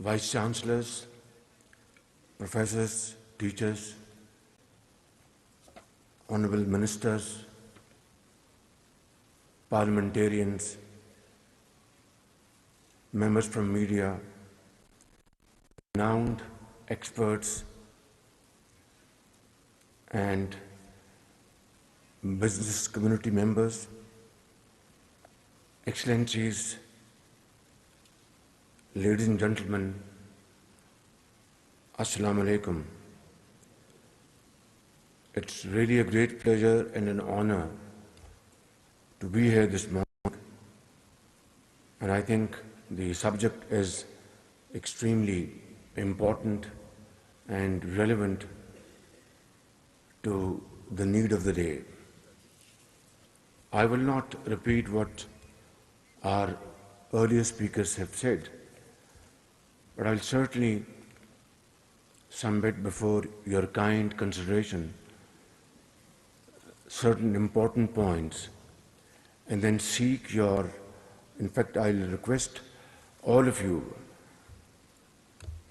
Vice Chancellors, Professors, Teachers, Honorable Ministers, Parliamentarians, members from media, renowned experts, and business community members, Excellencies, ladies and gentlemen, Assalamu alaikum. It's really a great pleasure and an honor to be here this morning, and I think the subject is extremely important and relevant to the need of the day. I will not repeat what our earlier speakers have said, but I'll certainly submit before your kind consideration certain important points and then seek your, in fact, I'll request all of you,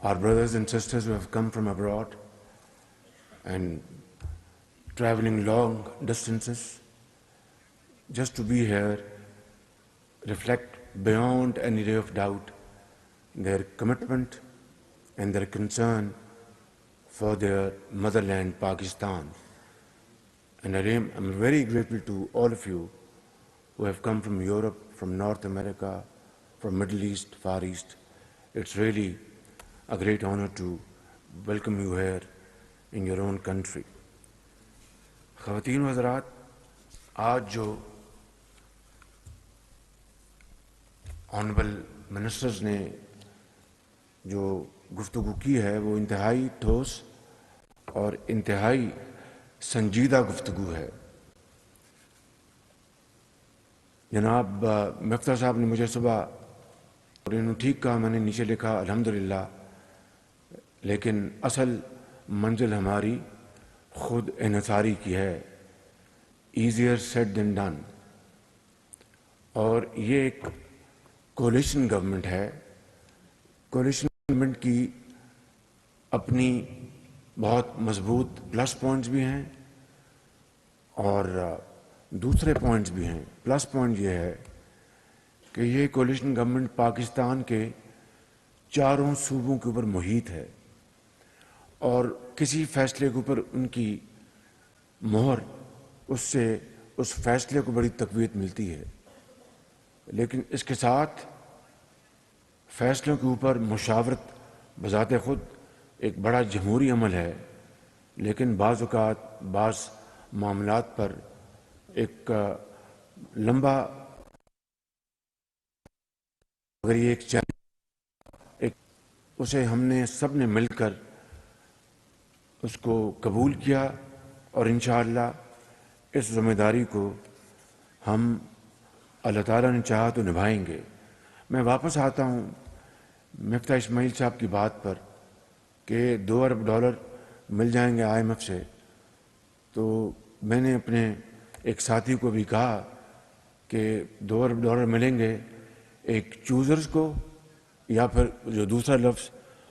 our brothers and sisters who have come from abroad and traveling long distances, just to be here, reflect beyond any ray of doubt their commitment and their concern for their motherland, Pakistan. And I'm very grateful to all of you who have come from Europe, from North America, from Middle East, Far East. It's really a great honor to welcome you here in your own country. خواتین و حضرات، آج جو honourable ministers نے جو گفتگو کی ہے وہ انتہائی ٹھوس اور انتہائی سنجیدہ گفتگو ہے. جناب مفتر صاحب نے مجھے صبح اور انہوں نے ٹھیک کہا، میں نے نیچے لکھا الحمدللہ، لیکن اصل منزل ہماری خود انحصاری کی ہے. Easier sad then done. اور یہ ایک کولیشن گورنمنٹ ہے. کولیشن گورنمنٹ کی اپنی بہت مضبوط پلس پوائنٹس بھی ہیں اور دوسرے پوائنٹس بھی ہیں. پلس پوائنٹ یہ ہے کہ یہ کولیشن گورنمنٹ پاکستان کے چاروں صوبوں کے اوپر محیط ہے اور کسی فیصلے کے اوپر ان کی مہر، اس سے اس فیصلے کو بڑی تقویت ملتی ہے. لیکن اس کے ساتھ فیصلوں کے اوپر مشاورت بذات خود ایک بڑا جمہوری عمل ہے، لیکن بعض اوقات بعض معاملات پر ایک لمبا، اگر یہ ایک چیلنج، اسے ہم نے سب نے مل کر اس کو قبول کیا اور انشاءاللہ اس ذمہ داری کو ہم اللہ تعالیٰ نے چاہا تو نبھائیں گے. میں واپس آتا ہوں مفتاح اسماعیل صاحب کی بات پر کہ $2 ارب مل جائیں گے IMF سے. تو میں نے اپنے ایک ساتھی کو بھی کہا کہ $2 ارب ملیں گے ایک چوزرز کو، یا پھر جو دوسرا لفظ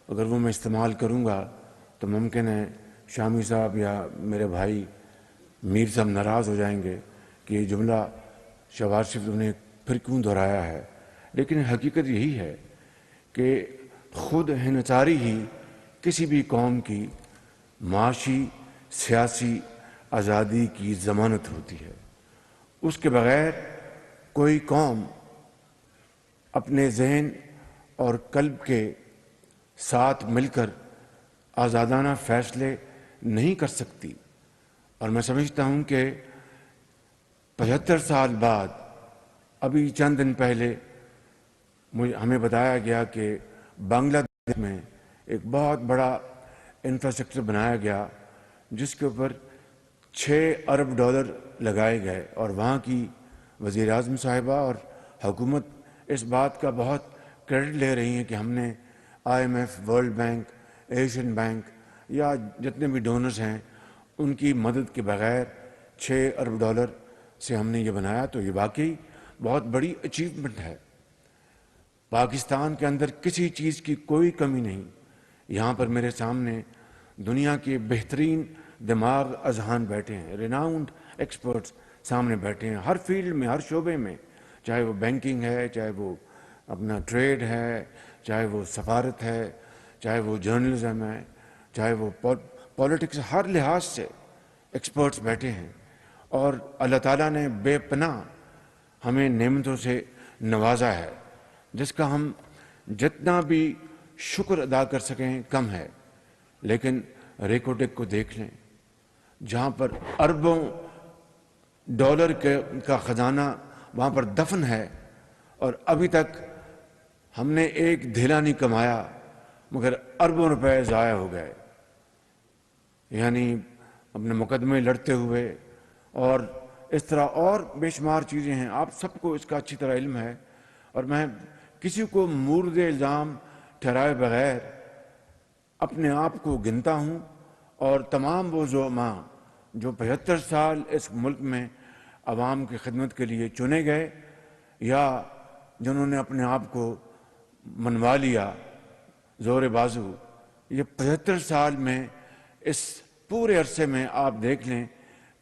اگر وہ میں استعمال کروں گا تو ممکن ہے شامی صاحب یا میرے بھائی میر صاحب ناراض ہو جائیں گے کہ یہ جملہ شہباز شریف نے پھر کیوں دہرایا ہے. لیکن حقیقت یہی ہے کہ خود انحصاری ہی کسی بھی قوم کی معاشی سیاسی آزادی کی ضمانت ہوتی ہے. اس کے بغیر کوئی قوم اپنے ذہن اور قلب کے ساتھ مل کر آزادانہ فیصلے نہیں کر سکتی. اور میں سمجھتا ہوں کہ 75 سال بعد، ابھی چند دن پہلے ہمیں بتایا گیا کہ بنگلہ دیش میں ایک بہت بڑا انفراسٹرکچر بنایا گیا جس کے اوپر $6 ارب لگائے گئے، اور وہاں کی وزیر اعظم صاحبہ اور حکومت اس بات کا بہت کریڈٹ لے رہی ہیں کہ ہم نے IMF، world bank, Asian bank یا جتنے بھی ڈونرز ہیں ان کی مدد کے بغیر $6 ارب سے ہم نے یہ بنایا. تو یہ واقعی بہت بڑی اچیومنٹ ہے. پاکستان کے اندر کسی چیز کی کوئی کمی نہیں. یہاں پر میرے سامنے دنیا کے بہترین دماغ اذہان بیٹھے ہیں, ریناؤنڈ ایکسپرٹس سامنے بیٹھے ہیں, ہر فیلڈ میں, ہر شعبے میں, چاہے وہ بینکنگ ہے, چاہے وہ اپنا ٹریڈ ہے, چاہے وہ سفارت ہے, چاہے وہ جرنلزم ہے, چاہے وہ پولیٹکس, ہر لحاظ سے ایکسپرٹس بیٹھے ہیں. اور اللہ تعالیٰ نے بے پناہ ہمیں نعمتوں سے نوازا ہے, جس کا ہم جتنا بھی شکر ادا کر سکیں کم ہے. لیکن ریکوٹک کو دیکھ لیں, جہاں پر اربوں ڈالر کا خزانہ وہاں پر دفن ہے, اور ابھی تک ہم نے ایک دھیلا نہیں کمایا مگر اربوں روپے ضائع ہو گئے. یعنی اپنے مقدمے لڑتے ہوئے اور اس طرح اور بے شمار چیزیں ہیں. آپ سب کو اس کا اچھی طرح علم ہے, اور میں کسی کو مورد الزام ٹھہرائے بغیر اپنے آپ کو گنتا ہوں, اور تمام وہ زعماء جو 75 سال اس ملک میں عوام کی خدمت کے لیے چنے گئے, یا جنہوں نے اپنے آپ کو منوا لیا زور بازو, یہ 75 سال میں اس پورے عرصے میں آپ دیکھ لیں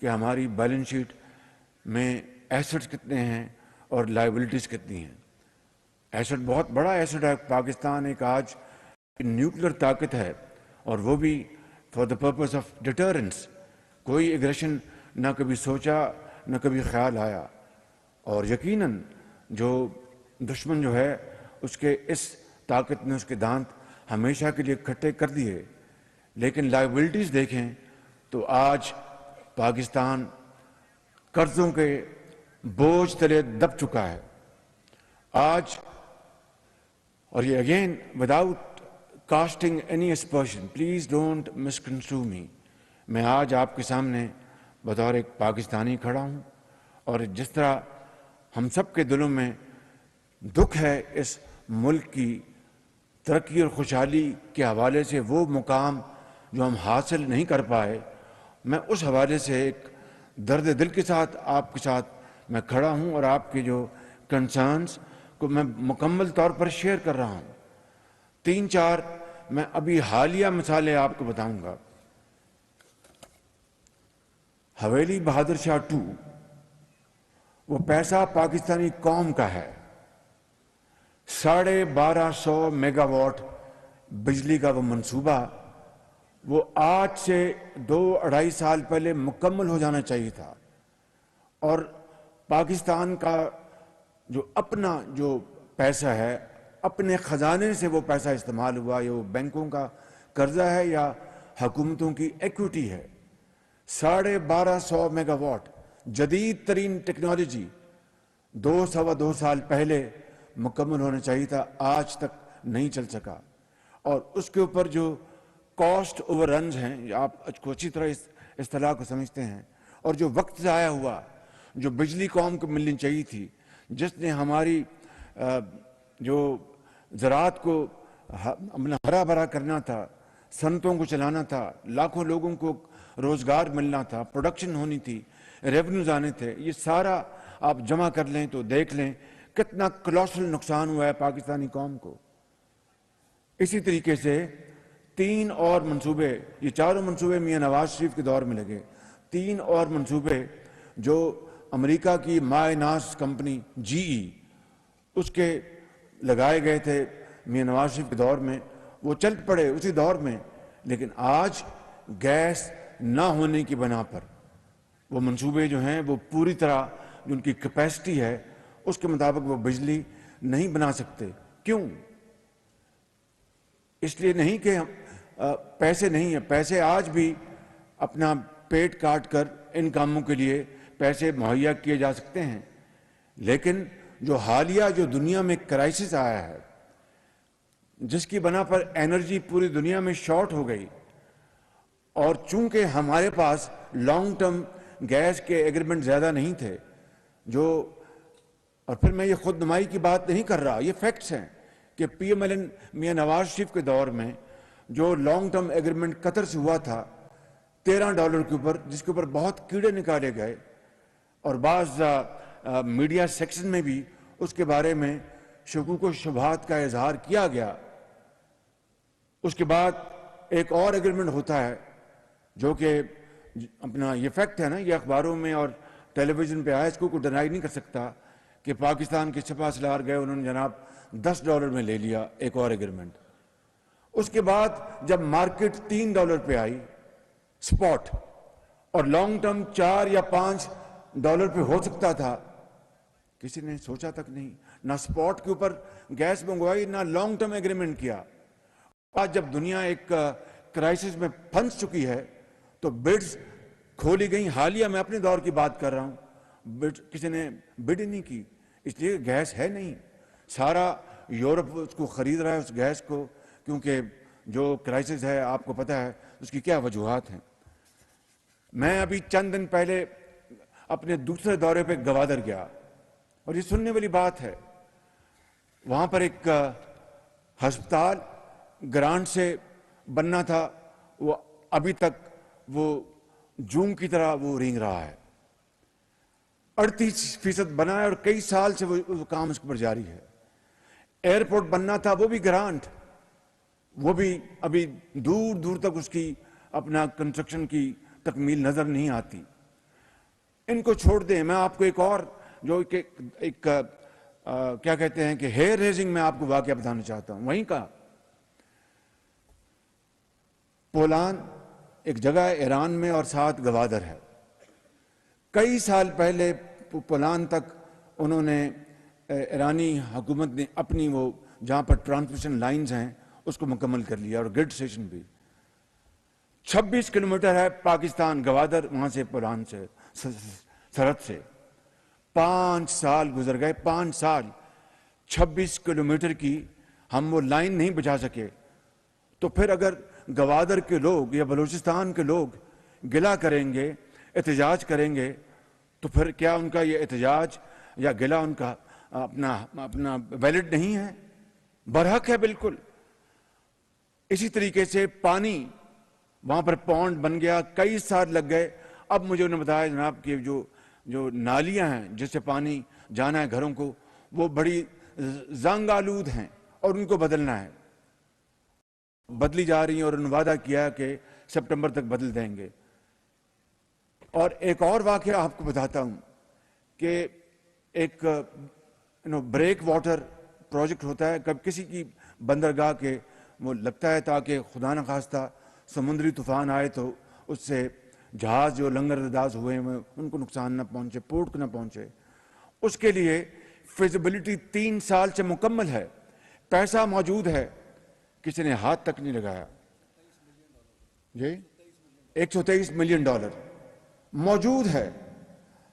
کہ ہماری بیلنس شیٹ میں ایسٹس کتنے ہیں اور لائبلٹیز کتنی ہیں. ایسٹ بہت بڑا ایسٹ ہے. پاکستان ایک آج نیوکلیر طاقت ہے, اور وہ بھی for the purpose of deterrence. کوئی ایگریشن نہ کبھی سوچا نہ کبھی خیال آیا, اور یقیناً جو دشمن جو ہے اس کے اس طاقت نے اس کے دانت ہمیشہ کے لیے کھٹے کر دیے. لیکن لائبلٹیز دیکھیں تو آج پاکستان قرضوں کے بوجھ تلے دب چکا ہے آج. اور یہ again without casting any aspersion, please don't misconstrue me, میں آج آپ کے سامنے بطور ایک پاکستانی کھڑا ہوں, اور جس طرح ہم سب کے دلوں میں دکھ ہے اس ملک کی ترقی اور خوشحالی کے حوالے سے, وہ مقام جو ہم حاصل نہیں کر پائے, میں اس حوالے سے ایک درد دل کے ساتھ آپ کے ساتھ میں کھڑا ہوں, اور آپ کے جو کنسرنز کو میں مکمل طور پر شیئر کر رہا ہوں. 3-4 میں ابھی حالیہ مثالیں آپ کو بتاؤں گا. حویلی بہادر شاہ 2 وہ پیسہ پاکستانی قوم کا ہے. 1250 میگا واٹ بجلی کا وہ منصوبہ, وہ آج سے 2-2.5 سال پہلے مکمل ہو جانا چاہیے تھا, اور پاکستان کا جو اپنا جو پیسہ ہے, اپنے خزانے سے وہ پیسہ استعمال ہوا, یا وہ بینکوں کا قرضہ ہے یا حکومتوں کی ایکوٹی ہے. 1250 میگا واٹ جدید ترین ٹیکنالوجی 2-2.25 سال پہلے مکمل ہونا چاہیے تھا, آج تک نہیں چل سکا. اور اس کے اوپر جو کاسٹ اوور رنز ہیں, آپ کو اچھی طرح اس اصطلاح کو سمجھتے ہیں, اور جو وقت ضائع ہوا, جو بجلی قوم کو ملنی چاہیے تھی, جس نے ہماری جو زراعت کو ہرا بھرا کرنا تھا, صنعتوں کو چلانا تھا, لاکھوں لوگوں کو روزگار ملنا تھا, پروڈکشن ہونی تھی, ریونیوز آنے تھے, یہ سارا آپ جمع کر لیں تو دیکھ لیں کتنا کولوسل نقصان ہوا ہے پاکستانی قوم کو. اسی طریقے سے 3 اور منصوبے, یہ چاروں منصوبے میاں نواز شریف کے دور میں لگے, 3 اور منصوبے جو امریکہ کی مائع ناز کمپنی GE اس کے لگائے گئے تھے میاں نواز شریف کے دور میں, وہ چل پڑے اسی دور میں. لیکن آج گیس نہ ہونے کی بنا پر وہ منصوبے جو ہیں وہ پوری طرح جو ان کی کیپیسٹی ہے اس کے مطابق وہ بجلی نہیں بنا سکتے. کیوں؟ اس لیے نہیں کہ پیسے نہیں ہیں, پیسے آج بھی اپنا پیٹ کاٹ کر ان کاموں کے لیے پیسے مہیا کیے جا سکتے ہیں. لیکن جو حالیہ جو دنیا میں کرائسس آیا ہے, جس کی بنا پر انرجی پوری دنیا میں شارٹ ہو گئی, اور چونکہ ہمارے پاس لانگ ٹرم گیس کے ایگریمنٹ زیادہ نہیں تھے جو, اور پھر میں یہ خود نمائی کی بات نہیں کر رہا, یہ فیکٹس ہیں کہ PMLN میاں نواز شریف کے دور میں جو لانگ ٹرم ایگریمنٹ قطر سے ہوا تھا $13 کے اوپر, جس کے اوپر بہت کیڑے نکالے گئے, اور بعض میڈیا سیکشن میں بھی اس کے بارے میں شکوک و شبہات کا اظہار کیا گیا، اس کے بعد ایک اور ایگریمنٹ ہوتا ہے جو کہ اپنا یہ فیکٹ ہے نا، یہ اخباروں میں اور ٹیلی ویژن پہ آیا، اس کو کوئی ڈینائی نہیں کر سکتا کہ پاکستان کے سپاہ سالار گئے، انہوں نے جناب $10 میں لے لیا ایک اور ایگریمنٹ۔ اس کے بعد جب مارکیٹ $3 پہ آئی سپاٹ، اور لانگ ٹرم $4 یا $5 پہ ہو سکتا تھا، کسی نے سوچا تک نہیں، نہ سپاٹ کے اوپر گیس منگوائی، نہ لانگ ٹرم ایگریمنٹ کیا۔ آج جب دنیا ایک کرائسس میں پھنس چکی ہے تو بڈز کھولی گئی، حالیہ میں اپنے دور کی بات کر رہا ہوں، کسی نے بڈ نہیں کی، اس لیے گیس ہے نہیں، سارا یورپ اس کو خرید رہا ہے اس گیس کو، کیونکہ جو کرائسس ہے آپ کو پتہ ہے اس کی کیا وجوہات ہیں۔ میں ابھی چند دن پہلے اپنے دوسرے دورے پہ گوادر گیا، اور یہ سننے والی بات ہے، وہاں پر ایک ہسپتال گرانٹ سے بننا تھا، وہ ابھی تک وہ جون کی طرح وہ رینگ رہا ہے، 38% بنا ہے اور کئی سال سے وہ کام اس پر جاری ہے۔ ایئرپورٹ بننا تھا، وہ بھی گرانٹ، وہ بھی ابھی دور دور تک اس کی اپنا کنسٹرکشن کی تکمیل نظر نہیں آتی۔ ان کو چھوڑ دیں، میں آپ کو ایک اور جو ایک کیا کہتے ہیں کہ ہیئر ریزنگ میں آپ کو واقعہ بتانا چاہتا ہوں۔ وہیں کا پولان ایک جگہ ہے ایران میں اور ساتھ گوادر ہے۔ کئی سال پہلے پولان تک انہوں نے ایرانی حکومت نے اپنی وہ جہاں پر ٹرانسمیشن لائنز ہیں اس کو مکمل کر لیا، اور گرڈ اسٹیشن بھی 26 کلومیٹر ہے پاکستان گوادر وہاں سے پولان سے سرحد سے۔ 5 سال گزر گئے، 5 سال 26 کلومیٹر کی ہم وہ لائن نہیں بچا سکے۔ تو پھر اگر گوادر کے لوگ یا بلوچستان کے لوگ گلہ کریں گے، احتجاج کریں گے، تو پھر کیا ان کا یہ احتجاج یا گلہ ان کا اپنا ویلڈ نہیں ہے؟ برحق ہے بالکل۔ اسی طریقے سے پانی وہاں پر پونڈ بن گیا، کئی سال لگ گئے۔ اب مجھے انہوں نے بتایا جناب کہ جو نالیاں ہیں جس سے پانی جانا ہے گھروں کو، وہ بڑی زنگ آلود ہیں اور ان کو بدلنا ہے، بدلی جا رہی ہیں، اور انہوں نے وعدہ کیا کہ سپٹمبر تک بدل دیں گے۔ اور ایک اور واقعہ آپ کو بتاتا ہوں کہ ایک بریک واٹر پروجیکٹ ہوتا ہے، کب کسی کی بندرگاہ کے وہ لگتا ہے تاکہ خدا نخواستہ سمندری طوفان آئے تو اس سے جہاز جو لنگر انداز ہوئے ہیں ان کو نقصان نہ پہنچے، پورٹ کو نہ پہنچے۔ اس کے لیے فیزیبلٹی 3 سال سے مکمل ہے، پیسہ موجود ہے، کسی نے ہاتھ تک نہیں لگایا۔ جی $123 ملین موجود ہے،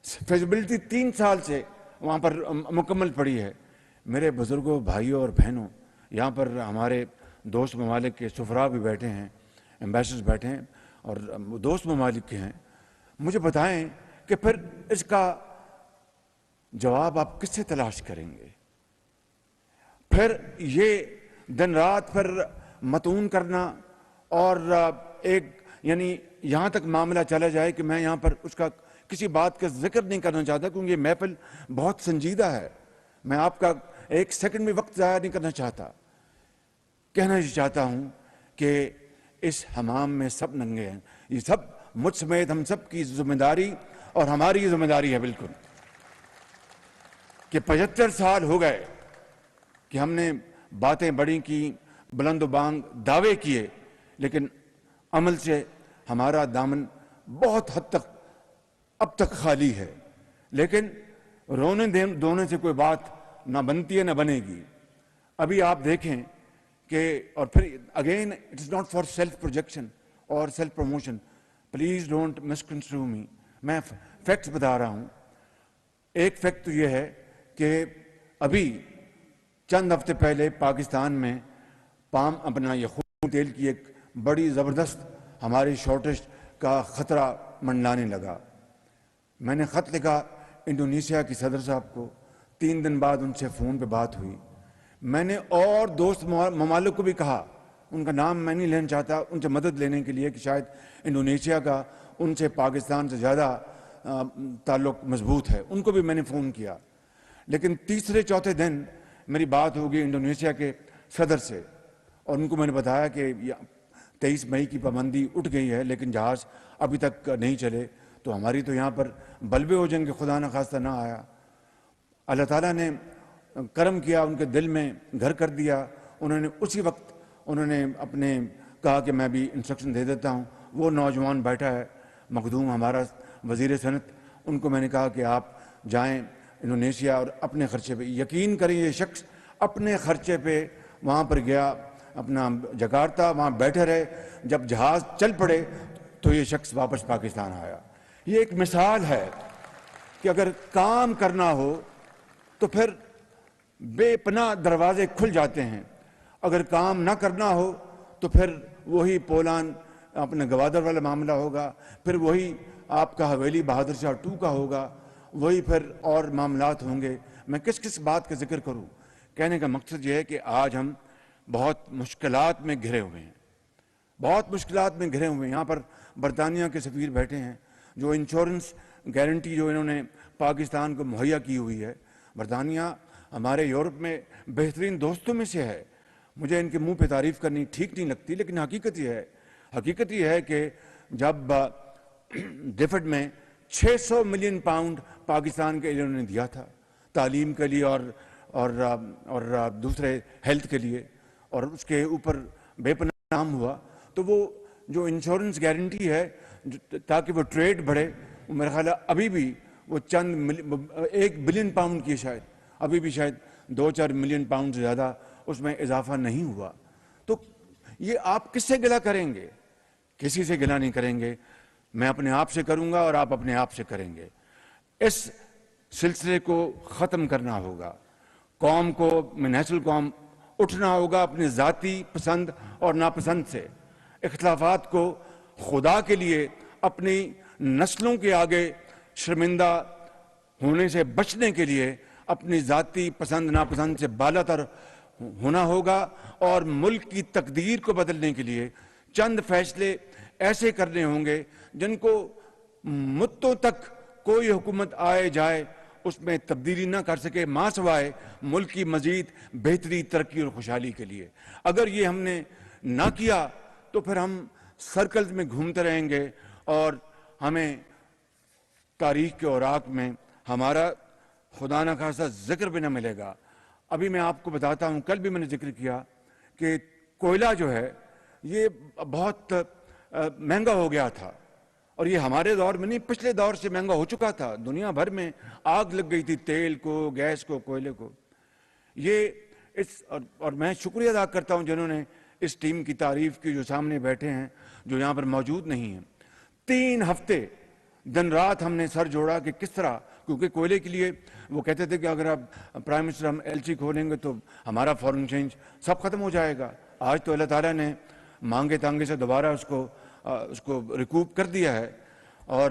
فیزیبلٹی 3 سال سے وہاں پر مکمل پڑی ہے۔ میرے بزرگوں، بھائیوں اور بہنوں، یہاں پر ہمارے دوست ممالک کے سفراء بھی بیٹھے ہیں، ایمبیسڈرز بیٹھے ہیں اور دوست ممالک کے ہیں، مجھے بتائیں کہ پھر اس کا جواب آپ کس سے تلاش کریں گے؟ پھر یہ دن رات پھر متون کرنا، اور ایک یعنی یہاں تک معاملہ چلا جائے کہ میں یہاں پر اس کا کسی بات کا ذکر نہیں کرنا چاہتا، کیونکہ یہ محفل بہت سنجیدہ ہے، میں آپ کا ایک سیکنڈ بھی وقت ضائع نہیں کرنا چاہتا۔ کہنا یہ چاہتا ہوں کہ اس حمام میں سب ننگے ہیں، یہ سب مجھ سمیت ہم سب کی ذمہ داری اور ہماری ذمہ داری ہے بالکل، کہ 75 سال ہو گئے کہ ہم نے باتیں بڑی کی، بلند و بانگ دعوے کیے، لیکن عمل سے ہمارا دامن بہت حد تک اب تک خالی ہے۔ لیکن رونے دھونے سے کوئی بات نہ بنتی ہے نہ بنے گی۔ ابھی آپ دیکھیں کہ اور پھر again it is not for self projection اور self promotion, please don't misconstrue me, میں فیکٹس بتا رہا ہوں۔ ایک فیکٹ تو یہ ہے کہ ابھی چند ہفتے پہلے پاکستان میں پام اپنا یہ خون تیل کی ایک بڑی زبردست ہماری شارٹیج کا خطرہ منڈلانے لگا۔ میں نے خط لکھا انڈونیشیا کی صدر صاحب کو، 3 دن بعد ان سے فون پہ بات ہوئی۔ میں نے اور دوست ممالک کو بھی کہا، ان کا نام میں نہیں لینا چاہتا، ان سے مدد لینے کے لیے کہ شاید انڈونیشیا کا ان سے پاکستان سے زیادہ تعلق مضبوط ہے، ان کو بھی میں نے فون کیا۔ لیکن تیسرے چوتھے دن میری بات ہوگی انڈونیشیا کے صدر سے، اور ان کو میں نے بتایا کہ 23 مئی کی پابندی اٹھ گئی ہے لیکن جہاز ابھی تک نہیں چلے، تو ہماری تو یہاں پر بلبے ہو جائیں کہ خدا نہ خواستہ نہ آیا۔ اللہ تعالیٰ نے کرم کیا، ان کے دل میں گھر کر دیا، انہوں نے اسی وقت اپنے کہا کہ میں بھی انسٹرکشن دے دیتا ہوں۔ وہ نوجوان بیٹھا ہے مخدوم ہمارا وزیر صنعت، ان کو میں نے کہا کہ آپ جائیں انڈونیشیا اور اپنے خرچے پہ، یقین کریں یہ شخص اپنے خرچے پہ وہاں پر گیا، اپنا جکارتا وہاں بیٹھے رہے، جب جہاز چل پڑے تو یہ شخص واپس پاکستان آیا۔ یہ ایک مثال ہے کہ اگر کام کرنا ہو تو پھر بے پناہ دروازے کھل جاتے ہیں، اگر کام نہ کرنا ہو تو پھر وہی پولان اپنے گوادر والا معاملہ ہوگا، پھر وہی آپ کا حویلی بہادر شاہ 2 کا ہوگا، وہی پھر اور معاملات ہوں گے۔ میں کس بات کا ذکر کروں؟ کہنے کا مقصد یہ ہے کہ آج ہم بہت مشکلات میں گھرے ہوئے ہیں، بہت مشکلات میں گھرے ہوئے ہیں۔ یہاں پر برطانیہ کے سفیر بیٹھے ہیں، جو انشورنس گارنٹی جو انہوں نے پاکستان کو مہیا کی ہوئی ہے۔ برطانیہ ہمارے یورپ میں بہترین دوستوں میں سے ہے، مجھے ان کے منہ پہ تعریف کرنی ٹھیک نہیں لگتی، لیکن حقیقت یہ ہے کہ جب ڈیفڈ میں 600 ملین پاؤنڈ پاکستان کے لیے انہوں نے دیا تھا، تعلیم کے لیے اور دوسرے ہیلتھ کے لیے، اور اس کے اوپر بے پناہ کام ہوا، تو وہ جو انشورنس گارنٹی ہے تاکہ وہ ٹریڈ بڑھے، میرا خیال ہے ابھی بھی وہ 1 بلین پاؤنڈ کی شاید، ابھی بھی شاید 2-4 ملین پاؤنڈ سے زیادہ اس میں اضافہ نہیں ہوا۔ تو یہ آپ کس سے گلہ کریں گے؟ کسی سے گلہ نہیں کریں گے، میں اپنے آپ سے کروں گا اور آپ اپنے آپ سے کریں گے۔ اس سلسلے کو ختم کرنا ہوگا، قوم کو منحصل قوم اٹھنا ہوگا اپنی ذاتی پسند اور ناپسند سے، اختلافات کو خدا کے لیے اپنی نسلوں کے آگے شرمندہ ہونے سے بچنے کے لیے اپنی ذاتی پسند ناپسند سے بالا تر ہونا ہوگا، اور ملک کی تقدیر کو بدلنے کے لیے چند فیصلے ایسے کرنے ہوں گے جن کو مدتوں تک کوئی حکومت آئے جائے اس میں تبدیلی نہ کر سکے، ماں سوائے ملک کی مزید بہتری، ترقی اور خوشحالی کے لیے۔ اگر یہ ہم نے نہ کیا تو پھر ہم سرکلز میں گھومتے رہیں گے اور ہمیں تاریخ کے اوراق میں ہمارا خدا نہ خواستہ ذکر بھی نہ ملے گا۔ ابھی میں آپ کو بتاتا ہوں، کل بھی میں نے ذکر کیا کہ کوئلہ جو ہے یہ بہت مہنگا ہو گیا تھا، اور یہ ہمارے دور میں نہیں، پچھلے دور سے مہنگا ہو چکا تھا، دنیا بھر میں آگ لگ گئی تھی تیل کو، گیس کو، کوئلے کو۔ اور میں شکریہ ادا کرتا ہوں جنہوں نے اس ٹیم کی تعریف کی، جو سامنے بیٹھے ہیں، جو یہاں پر موجود نہیں ہیں۔ 3 ہفتے دن رات ہم نے سر جوڑا کہ کس طرح، کیونکہ کوئلے کے لیے وہ کہتے تھے کہ اگر آپ پرائم منسٹر ہم LC کھولیں گے تو ہمارا فورن چینج سب ختم ہو جائے گا۔ آج تو اللہ تعالیٰ نے مانگے تانگے سے دوبارہ اس کو ریکوپ کر دیا ہے، اور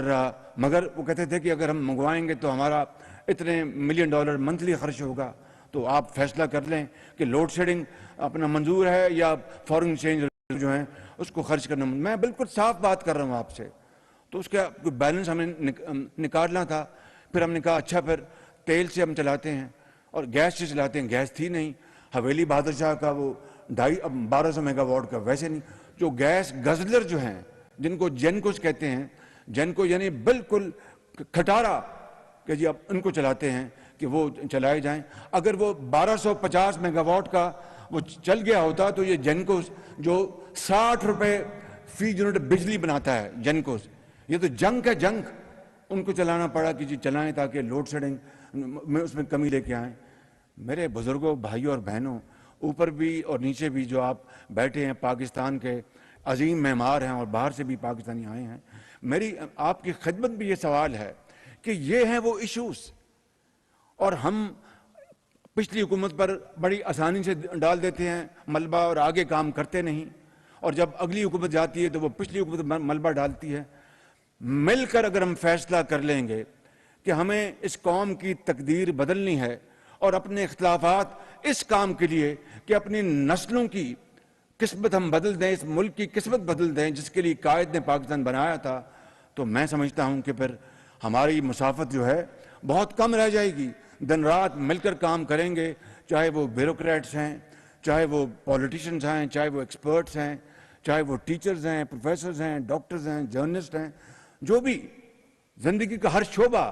مگر وہ کہتے تھے کہ اگر ہم منگوائیں گے تو ہمارا اتنے $1 ملین منتھلی خرچ ہوگا، تو آپ فیصلہ کر لیں کہ لوڈ شیڈنگ اپنا منظور ہے یا فورن چینج جو ہیں اس کو خرچ کرنا۔ میں بالکل صاف بات کر رہا ہوں آپ سے، تو اس کا بیلنس ہمیں نکالنا تھا۔ پھر ہم نے کہا اچھا پھر تیل سے ہم چلاتے ہیں اور گیس سے چلاتے ہیں، گیس تھی نہیں، حویلی بہادر شاہ کا وہ 1200 میگا واٹ کا، ویسے نہیں، جو گیس گزلر جو ہیں جن کو جینکوز کہتے ہیں، جینکو یعنی بالکل کھٹارا کہ جی اب ان کو چلاتے ہیں کہ وہ چلائے جائیں۔ اگر وہ 1250 میگا واٹ کا وہ چل گیا ہوتا تو یہ جینکوز جو 60 روپے فی یونٹ بجلی بناتا ہے، جینکوز، یہ تو جنگ ہے، جنگ، ان کو چلانا پڑا کہ جی چلائیں تاکہ لوڈ شیڈنگ میں اس میں کمی لے کے آئیں۔ میرے بزرگوں، بھائیوں اور بہنوں، اوپر بھی اور نیچے بھی جو آپ بیٹھے ہیں، پاکستان کے عظیم معمار ہیں اور باہر سے بھی پاکستانی آئے ہیں، میری آپ کی خدمت بھی یہ سوال ہے کہ یہ ہیں وہ ایشوز، اور ہم پچھلی حکومت پر بڑی آسانی سے ڈال دیتے ہیں ملبہ اور آگے کام کرتے نہیں، اور جب اگلی حکومت جاتی ہے تو وہ پچھلی حکومت ملبہ ڈالتی ہے۔ مل کر اگر ہم فیصلہ کر لیں گے کہ ہمیں اس قوم کی تقدیر بدلنی ہے اور اپنے اختلافات اس کام کے لیے کہ اپنی نسلوں کی قسمت ہم بدل دیں، اس ملک کی قسمت بدل دیں جس کے لیے قائد نے پاکستان بنایا تھا، تو میں سمجھتا ہوں کہ پھر ہماری مسافت جو ہے بہت کم رہ جائے گی۔ دن رات مل کر کام کریں گے، چاہے وہ بیوروکریٹس ہیں، چاہے وہ پولیٹیشنز ہیں، چاہے وہ ایکسپرٹس ہیں، چاہے وہ ٹیچرز ہیں، پروفیسرز ہیں، ڈاکٹرز ہیں، جرنلسٹ ہیں، جو بھی زندگی کا ہر شعبہ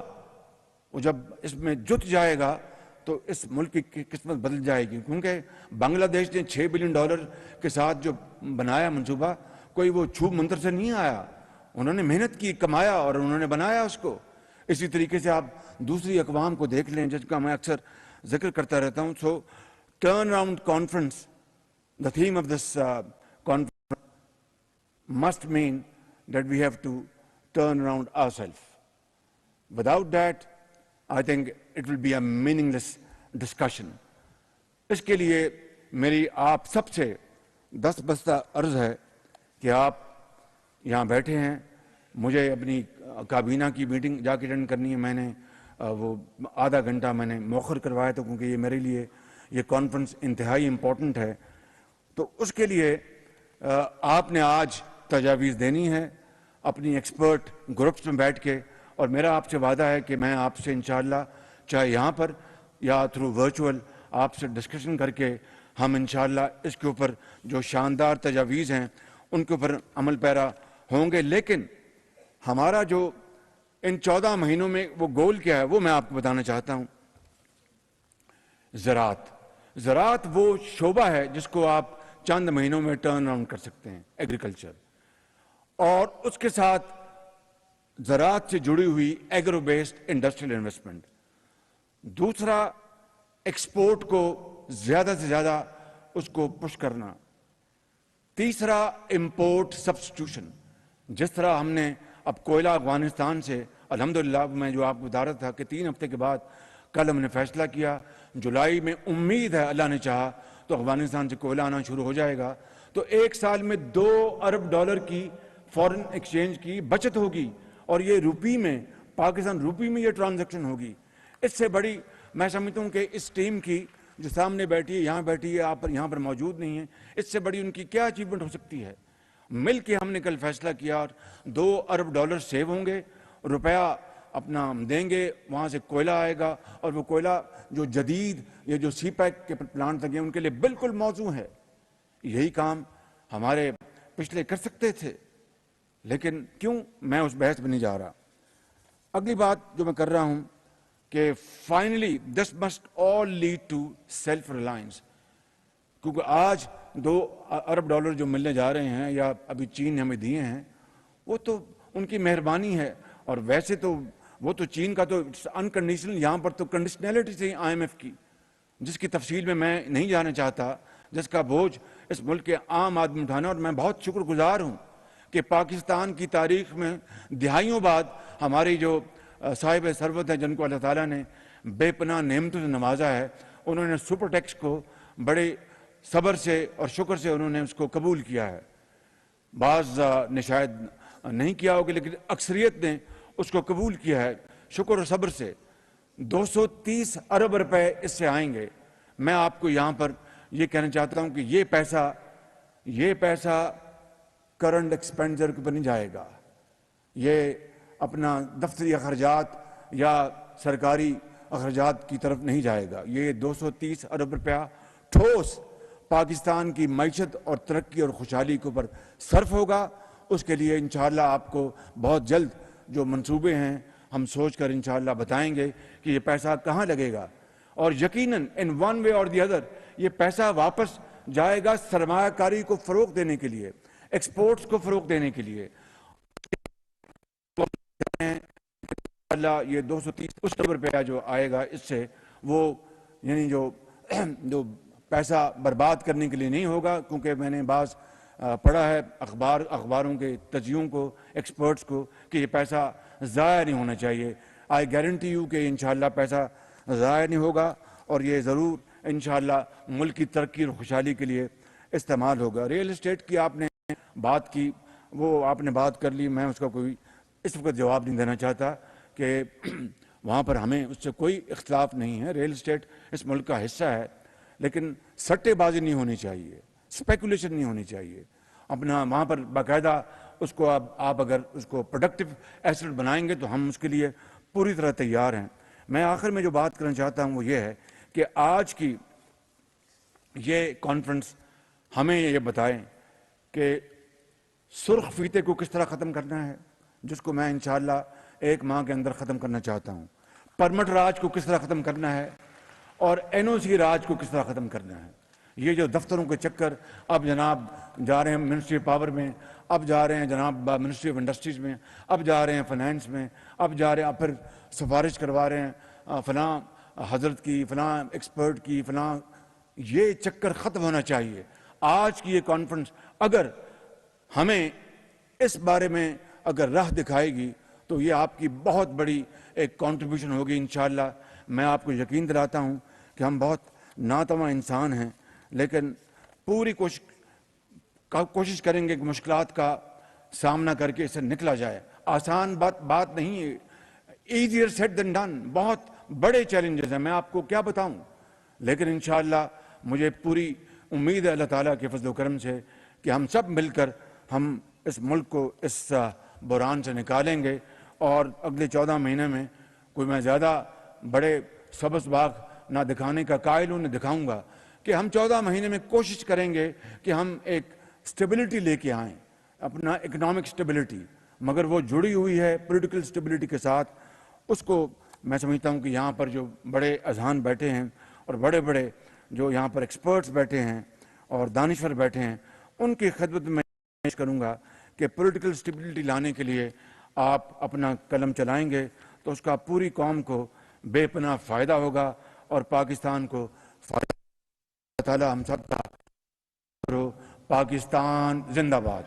وہ جب اس میں جت جائے گا تو اس ملک کی قسمت بدل جائے گی. کیونکہ بنگلہ دیش نے $6 بلین کے ساتھ جو بنایا منصوبہ، کوئی وہ چھوپ منتر سے نہیں آیا. انہوں نے محنت کی، کمایا اور انہوں نے بنایا اس کو. اسی طریقے سے آپ دوسری اقوام کو دیکھ لیں جس کا میں اکثر ذکر کرتا رہتا ہوں. So turn around conference, the theme of this conference must mean that we have to turn around ourselves. Without that, I think it will be a meaningless discussion. اس کے لیے میری آپ سب سے دست بستہ عرض ہے کہ آپ یہاں بیٹھے ہیں، مجھے اپنی کابینہ کی میٹنگ جا کے اٹینڈ کرنی ہے. میں نے وہ آدھا گھنٹہ میں نے مؤخر کروایا تھا کیونکہ یہ میرے لیے یہ کانفرنس انتہائی امپورٹنٹ ہے. تو اس کے لیے آپ نے آج تجاویز دینی ہے اپنی ایکسپرٹ گروپس میں بیٹھ کے، اور میرا آپ سے وعدہ ہے کہ میں آپ سے انشاءاللہ چاہے یہاں پر یا تھرو ورچوئل آپ سے ڈسکشن کر کے ہم انشاءاللہ اس کے اوپر جو شاندار تجاویز ہیں ان کے اوپر عمل پیرا ہوں گے. لیکن ہمارا جو ان 14 مہینوں میں وہ گول کیا ہے وہ میں آپ کو بتانا چاہتا ہوں. زراعت وہ شعبہ ہے جس کو آپ چند مہینوں میں ٹرن اراؤنڈ کر سکتے ہیں، ایگریکلچر، اور اس کے ساتھ زراعت سے جڑی ہوئی ایگرو بیسڈ انڈسٹریل انویسٹمنٹ. دوسرا، ایکسپورٹ کو زیادہ سے زیادہ اس کو پش کرنا. تیسرا، امپورٹ سبسٹیوشن. جس طرح ہم نے اب کوئلہ افغانستان سے الحمدللہ، میں جو آپ کو بتا رہا تھا کہ 3 ہفتے کے بعد کل ہم نے فیصلہ کیا، جولائی میں امید ہے اللہ نے چاہا تو افغانستان سے کوئلہ آنا شروع ہو جائے گا. تو 1 سال میں $2 ارب کی فورن ایکسچینج کی بچت ہوگی، اور یہ روپی میں، پاکستان روپی میں یہ ٹرانزیکشن ہوگی. اس سے بڑی میں سمجھتا ہوں کہ اس ٹیم کی جو سامنے بیٹھی ہے، یہاں بیٹھی ہے، آپ یہاں پر موجود نہیں ہیں، اس سے بڑی ان کی کیا اچیومنٹ ہو سکتی ہے. مل کے ہم نے کل فیصلہ کیا اور $2 ارب سیو ہوں گے، روپیہ اپنا ہم دیں گے، وہاں سے کوئلہ آئے گا، اور وہ کوئلہ جو جدید یہ جو سی پیک کے پلانٹ لگے ان کے لیے بالکل موزوں ہے. یہی کام ہمارے پچھلے کر سکتے تھے، لیکن کیوں، میں اس بحث میں نہیں جا رہا. اگلی بات جو میں کر رہا ہوں کہ finally this must all lead to self reliance. کیونکہ آج $2 ارب جو ملنے جا رہے ہیں یا ابھی چین نے ہمیں دیے ہیں، وہ تو ان کی مہربانی ہے. اور ویسے تو وہ تو چین کا تو انکنڈیشنل، یہاں پر تو کنڈیشنلٹی سے IMF کی، جس کی تفصیل میں نہیں جانا چاہتا، جس کا بوجھ اس ملک کے عام آدمی اٹھانا. اور میں بہت شکر گزار ہوں کہ پاکستان کی تاریخ میں دہائیوں بعد ہماری جو صاحب ثروت ہیں جن کو اللہ تعالیٰ نے بے پناہ نعمتوں سے نوازا ہے، انہوں نے سپر ٹیکس کو بڑے صبر سے اور شکر سے انہوں نے اس کو قبول کیا ہے. بعض نے شاید نہیں کیا ہوگا، لیکن اکثریت نے اس کو قبول کیا ہے شکر اور صبر سے. 230 ارب روپے اس سے آئیں گے. میں آپ کو یہاں پر یہ کہنا چاہتا ہوں کہ یہ پیسہ کرنٹ ایکسپینڈیچر کے اوپر نہیں جائے گا، یہ اپنا دفتری اخراجات یا سرکاری اخراجات کی طرف نہیں جائے گا. یہ 230 ارب روپیہ ٹھوس پاکستان کی معیشت اور ترقی اور خوشحالی کے اوپر صرف ہوگا. اس کے لیے انشاءاللہ آپ کو بہت جلد جو منصوبے ہیں ہم سوچ کر انشاءاللہ بتائیں گے کہ یہ پیسہ کہاں لگے گا. اور یقیناً ان ون وے اور دی ادر یہ پیسہ واپس جائے گا سرمایہ کاری کو فروغ دینے کے لیے، ایکسپورٹس کو فروغ دینے کے لیے. اللہ یہ 230 روپیہ جو آئے گا اس سے وہ یعنی جو پیسہ برباد کرنے کے لیے نہیں ہوگا. کیونکہ میں نے بعض پڑھا ہے اخباروں کے تجزیوں کو، ایکسپرٹس کو، کہ یہ پیسہ ضائع نہیں ہونا چاہیے. آئی گارنٹی یو کہ انشاءاللہ پیسہ ضائع نہیں ہوگا اور یہ ضرور انشاءاللہ ملک کی ترقی اور خوشحالی کے لیے استعمال ہوگا. ریئل اسٹیٹ کی آپ نے بات کی، وہ آپ نے بات کر لی، میں اس کا کوئی اس وقت جواب نہیں دینا چاہتا کہ وہاں پر ہمیں اس سے کوئی اختلاف نہیں ہے. ریئل اسٹیٹ اس ملک کا حصہ ہے، لیکن سٹے بازی نہیں ہونی چاہیے، اسپیکولیشن نہیں ہونی چاہیے. اپنا وہاں پر باقاعدہ اس کو آپ اگر اس کو پروڈکٹیو ایسٹ بنائیں گے تو ہم اس کے لیے پوری طرح تیار ہیں. میں آخر میں جو بات کرنا چاہتا ہوں وہ یہ ہے کہ آج کی یہ کانفرنس ہمیں یہ بتائیں کہ سرخ فیتے کو کس طرح ختم کرنا ہے، جس کو میں انشاءاللہ 1 ماہ کے اندر ختم کرنا چاہتا ہوں، پرمٹ راج کو کس طرح ختم کرنا ہے، اور NOC راج کو کس طرح ختم کرنا ہے۔ یہ جو دفتروں کے چکر اب جناب جا رہے ہیں منسٹری پاور میں، اب جا رہے ہیں جناب منسٹری آف انڈسٹریز میں، اب جا رہے ہیں فنانس میں، اب جا رہے ہیں، اب پھر سفارش کروا رہے ہیں فلاں حضرت کی، فلاں ایکسپرٹ کی، فلاں، یہ چکر ختم ہونا چاہیے۔ آج کی یہ کانفرنس اگر ہمیں اس بارے میں اگر راہ دکھائے گی تو یہ آپ کی بہت بڑی ایک کنٹریبیوشن ہوگی انشاءاللہ۔ میں آپ کو یقین دلاتا ہوں کہ ہم بہت ناتواں انسان ہیں، لیکن پوری کوشش کریں گے کہ مشکلات کا سامنا کر کے اسے نکلا جائے۔ آسان بات نہیں ہے، ایزیئر سیڈ دین ڈن، بہت بڑے چیلنجز ہیں، میں آپ کو کیا بتاؤں، لیکن انشاءاللہ مجھے پوری امید ہے اللہ تعالیٰ کے فضل و کرم سے کہ ہم سب مل کر ہم اس ملک کو اس بحران سے نکالیں گے، اور اگلے 14 مہینے میں کوئی میں زیادہ بڑے سبز باغ نہ دکھانے کا قائل ہوں، نہ دکھاؤں گا، کہ ہم 14 مہینے میں کوشش کریں گے کہ ہم ایک سٹیبلٹی لے کے آئیں، اپنا اکنامک سٹیبلٹی، مگر وہ جڑی ہوئی ہے پولیٹیکل سٹیبلٹی کے ساتھ۔ اس کو میں سمجھتا ہوں کہ یہاں پر جو بڑے اذہان بیٹھے ہیں اور بڑے بڑے جو یہاں پر ایکسپرٹس بیٹھے ہیں اور دانشور بیٹھے ہیں، ان کی خدمت میں پیش کروں گا کہ پولیٹیکل سٹیبلٹی لانے کے لیے آپ اپنا قلم چلائیں گے تو اس کا پوری قوم کو بے پناہ فائدہ ہوگا، اور پاکستان کو فائدہ۔ اللہ تعالیٰ ہم سب کا۔ پاکستان زندہ باد۔